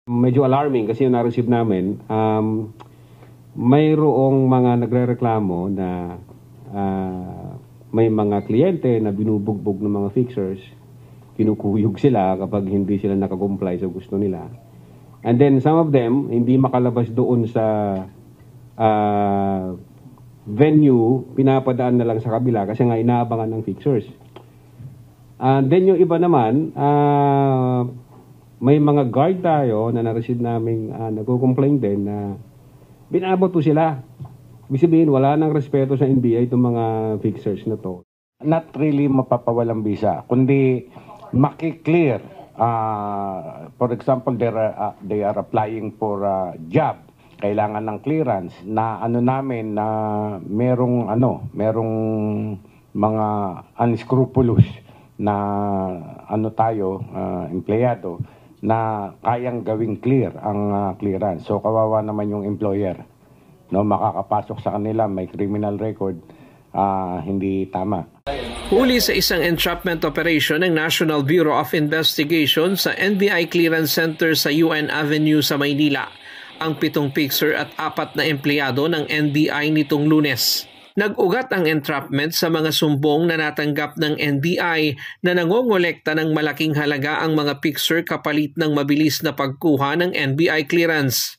Medyo alarming kasi yung na-receive namin, mayroong mga nagrereklamo na may mga kliyente na binubugbog ng mga fixers, kinukuyog sila kapag hindi sila nakakomply sa gusto nila. And then some of them hindi makalabas doon sa venue, pinapadaan na lang sa kabila kasi nga inaabangan ng fixers. And then yung iba naman, may mga guard tayo na na-receive namin nagko-complain din na binabot po sila. Ibig sabihin, wala nang respeto sa NBI itong mga fixers na to. Not really mapapawalang visa, kundi maki-clear. For example, they are applying for a job. Kailangan ng clearance na namin na merong mga unscrupulous na empleyado na kayang gawing clear ang clearance. So kawawa naman yung employer. No, makakapasok sa kanila may criminal record, hindi tama. Huli sa isang entrapment operation ng National Bureau of Investigation sa NBI Clearance Center sa UN Avenue sa Maynila ang 7 fixer at 4 na empleyado ng NBI nitong Lunes. Nag-ugat ang entrapment sa mga sumbong na natanggap ng NBI na nangongolekta ng malaking halaga ang mga fixer kapalit ng mabilis na pagkuha ng NBI clearance.